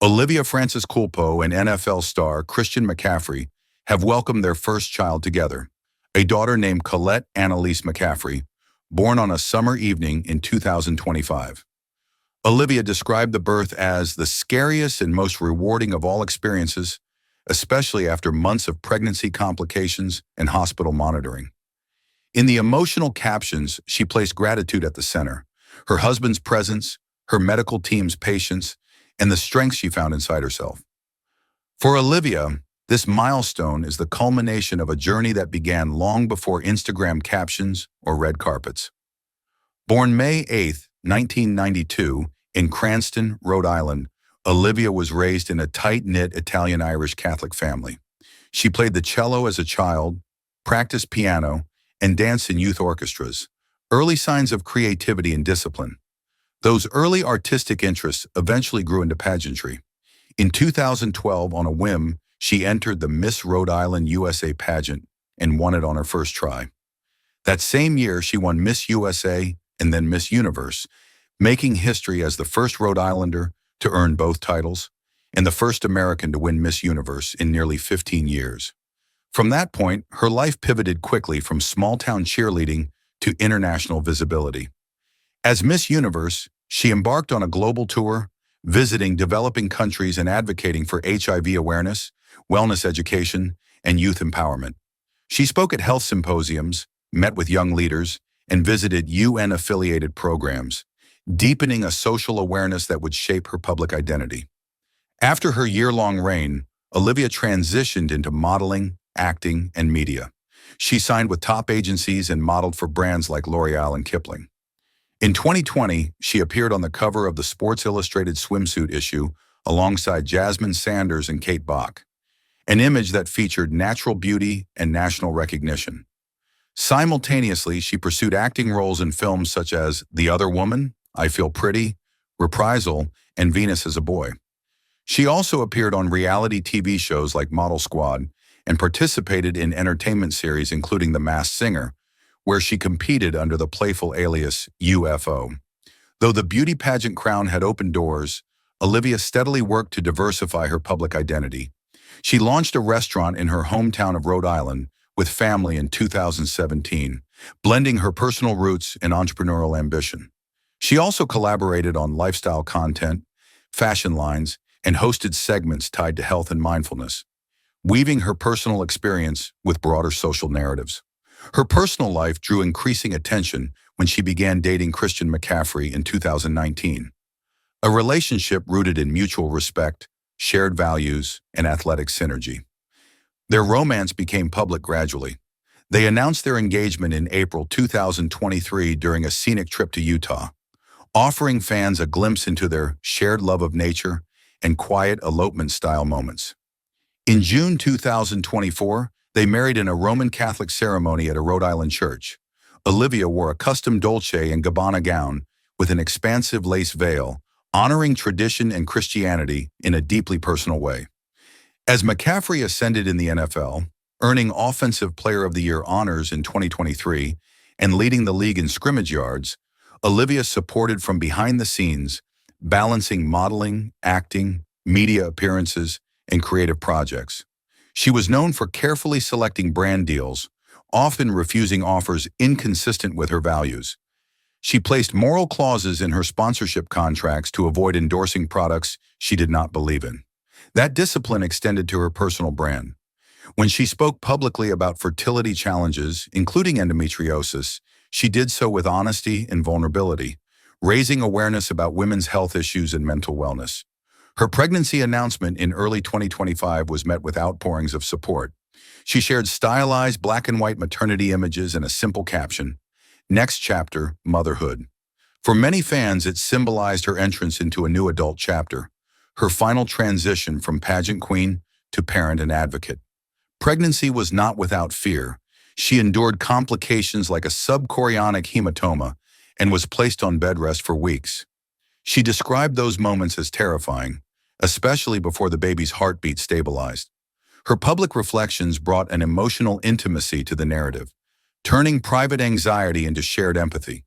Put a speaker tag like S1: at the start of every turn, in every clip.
S1: Olivia Frances Culpo and NFL star Christian McCaffrey have welcomed their first child together, a daughter named Colette Annalise McCaffrey, born on a summer evening in 2025. Olivia described the birth as the scariest and most rewarding of all experiences, especially after months of pregnancy complications and hospital monitoring. In the emotional captions, she placed gratitude at the center: her husband's presence, her medical team's patience, and the strength she found inside herself. For Olivia, this milestone is the culmination of a journey that began long before Instagram captions or red carpets. Born May 8, 1992, in Cranston, Rhode Island, Olivia was raised in a tight-knit Italian-Irish Catholic family. She played the cello as a child, practiced piano, and danced in youth orchestras, early signs of creativity and discipline. Those early artistic interests eventually grew into pageantry. In 2012, on a whim, she entered the Miss Rhode Island USA pageant and won it on her first try. That same year, she won Miss USA and then Miss Universe, making history as the first Rhode Islander to earn both titles and the first American to win Miss Universe in nearly 15 years. From that point, her life pivoted quickly from small-town cheerleading to international visibility. As Miss Universe, she embarked on a global tour, visiting developing countries and advocating for HIV awareness, wellness education, and youth empowerment. She spoke at health symposiums, met with young leaders, and visited UN-affiliated programs, deepening a social awareness that would shape her public identity. After her year-long reign, Olivia transitioned into modeling, acting, and media. She signed with top agencies and modeled for brands like L'Oreal and Kipling. In 2020, she appeared on the cover of the Sports Illustrated swimsuit issue alongside Jasmine Sanders and Kate Bach, an image that featured natural beauty and national recognition. Simultaneously, she pursued acting roles in films such as The Other Woman, I Feel Pretty, Reprisal, and Venus as a Boy. She also appeared on reality TV shows like Model Squad and participated in entertainment series including The Masked Singer, where she competed under the playful alias UFO. Though the beauty pageant crown had opened doors, Olivia steadily worked to diversify her public identity. She launched a restaurant in her hometown of Rhode Island with family in 2017, blending her personal roots and entrepreneurial ambition. She also collaborated on lifestyle content, fashion lines, and hosted segments tied to health and mindfulness, weaving her personal experience with broader social narratives. Her personal life drew increasing attention when she began dating Christian McCaffrey in 2019, a relationship rooted in mutual respect, shared values, and athletic synergy. Their romance became public gradually. They announced their engagement in April 2023 during a scenic trip to Utah, offering fans a glimpse into their shared love of nature and quiet elopement-style moments. In June 2024, they married in a Roman Catholic ceremony at a Rhode Island church. Olivia wore a custom Dolce & Gabbana gown with an expansive lace veil, honoring tradition and Christianity in a deeply personal way. As McCaffrey ascended in the NFL, earning Offensive Player of the Year honors in 2023 and leading the league in scrimmage yards, Olivia supported from behind the scenes, balancing modeling, acting, media appearances, and creative projects. She was known for carefully selecting brand deals, often refusing offers inconsistent with her values. She placed moral clauses in her sponsorship contracts to avoid endorsing products she did not believe in. That discipline extended to her personal brand. When she spoke publicly about fertility challenges, including endometriosis, she did so with honesty and vulnerability, raising awareness about women's health issues and mental wellness. Her pregnancy announcement in early 2025 was met with outpourings of support. She shared stylized black and white maternity images and a simple caption, "Next chapter, Motherhood." For many fans, it symbolized her entrance into a new adult chapter, her final transition from pageant queen to parent and advocate. Pregnancy was not without fear. She endured complications like a subchorionic hematoma and was placed on bed rest for weeks. She described those moments as terrifying, especially before the baby's heartbeat stabilized. Her public reflections brought an emotional intimacy to the narrative, turning private anxiety into shared empathy.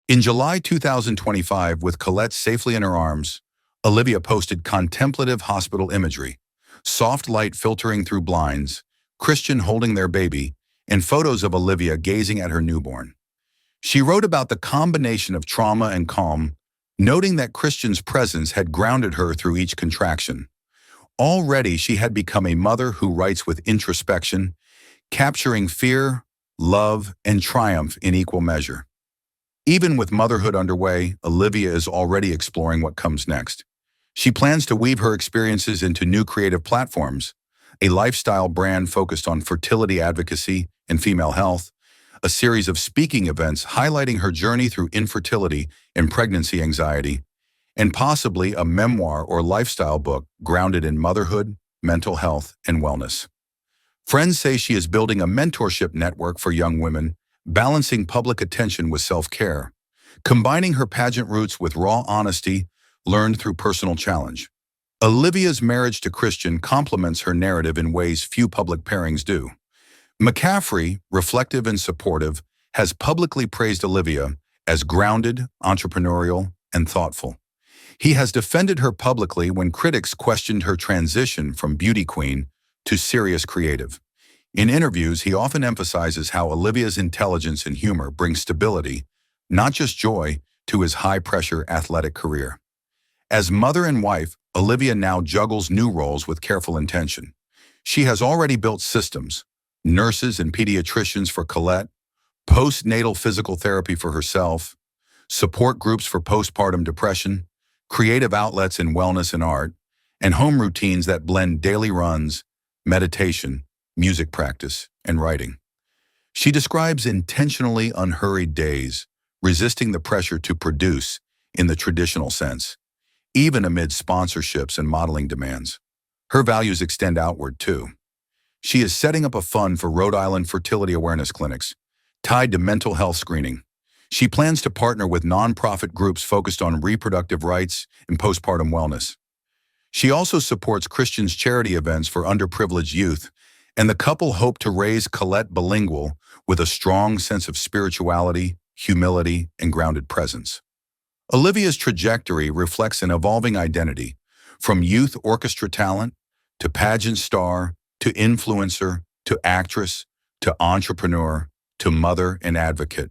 S1: In July 2025, with Colette safely in her arms, Olivia posted contemplative hospital imagery, soft light filtering through blinds, Christian holding their baby, and photos of Olivia gazing at her newborn. She wrote about the combination of trauma and calm, noting that Christian's presence had grounded her through each contraction. Already she had become a mother who writes with introspection, capturing fear, love, and triumph in equal measure. Even with motherhood underway, Olivia is already exploring what comes next. She plans to weave her experiences into new creative platforms, a lifestyle brand focused on fertility advocacy and female health, a series of speaking events highlighting her journey through infertility and pregnancy anxiety, and possibly a memoir or lifestyle book grounded in motherhood, mental health, and wellness. Friends say she is building a mentorship network for young women, balancing public attention with self-care, combining her pageant roots with raw honesty learned through personal challenge. Olivia's marriage to Christian complements her narrative in ways few public pairings do. McCaffrey, reflective and supportive, has publicly praised Olivia as grounded, entrepreneurial, and thoughtful. He has defended her publicly when critics questioned her transition from beauty queen to serious creative. In interviews, he often emphasizes how Olivia's intelligence and humor bring stability, not just joy, to his high-pressure athletic career. As mother and wife, Olivia now juggles new roles with careful intention. She has already built systems, nurses and pediatricians for Colette, postnatal physical therapy for herself, support groups for postpartum depression, creative outlets in wellness and art, and home routines that blend daily runs, meditation, music practice, and writing. She describes intentionally unhurried days, resisting the pressure to produce in the traditional sense, even amid sponsorships and modeling demands. Her values extend outward, too. She is setting up a fund for Rhode Island fertility awareness clinics, tied to mental health screening. She plans to partner with nonprofit groups focused on reproductive rights and postpartum wellness. She also supports Christian's charity events for underprivileged youth, and the couple hope to raise Colette bilingual with a strong sense of spirituality, humility, and grounded presence. Olivia's trajectory reflects an evolving identity, from youth orchestra talent to pageant star to influencer to actress to entrepreneur to mother and advocate.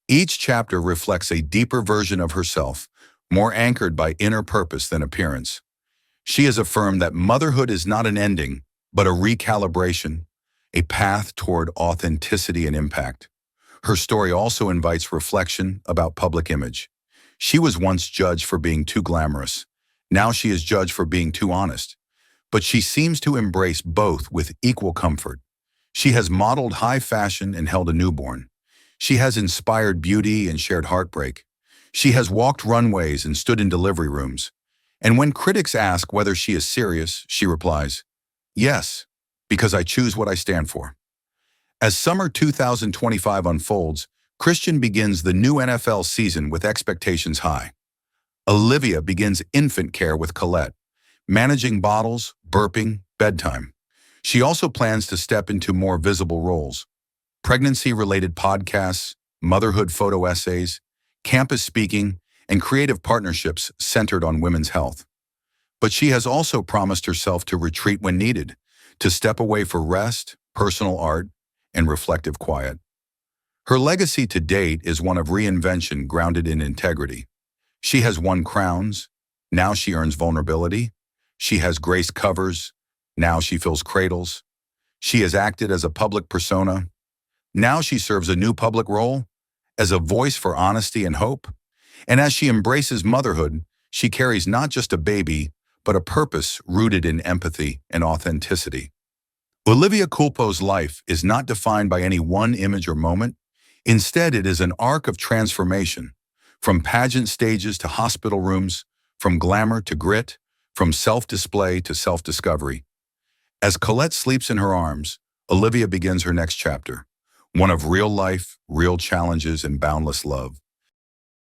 S1: Each chapter reflects a deeper version of herself, more anchored by inner purpose than appearance. She has affirmed that motherhood is not an ending, but a recalibration, a path toward authenticity and impact. Her story also invites reflection about public image. She was once judged for being too glamorous. Now she is judged for being too honest. But she seems to embrace both with equal comfort. She has modeled high fashion and held a newborn. She has inspired beauty and shared heartbreak. She has walked runways and stood in delivery rooms. And when critics ask whether she is serious, she replies, "Yes, because I choose what I stand for." As summer 2025 unfolds, Christian begins the new NFL season with expectations high. Olivia begins infant care with Colette, managing bottles, burping, bedtime. She also plans to step into more visible roles: pregnancy-related podcasts, motherhood photo essays, campus speaking, and creative partnerships centered on women's health. But she has also promised herself to retreat when needed, to step away for rest, personal art, and reflective quiet. Her legacy to date is one of reinvention grounded in integrity. She has won crowns, now she earns vulnerability. She has graced covers, now she fills cradles. She has acted as a public persona, now she serves a new public role, as a voice for honesty and hope. And as she embraces motherhood, she carries not just a baby, but a purpose rooted in empathy and authenticity. Olivia Culpo's life is not defined by any one image or moment. Instead, it is an arc of transformation, from pageant stages to hospital rooms, from glamour to grit, from self-display to self-discovery. As Colette sleeps in her arms, Olivia begins her next chapter, one of real life, real challenges, and boundless love.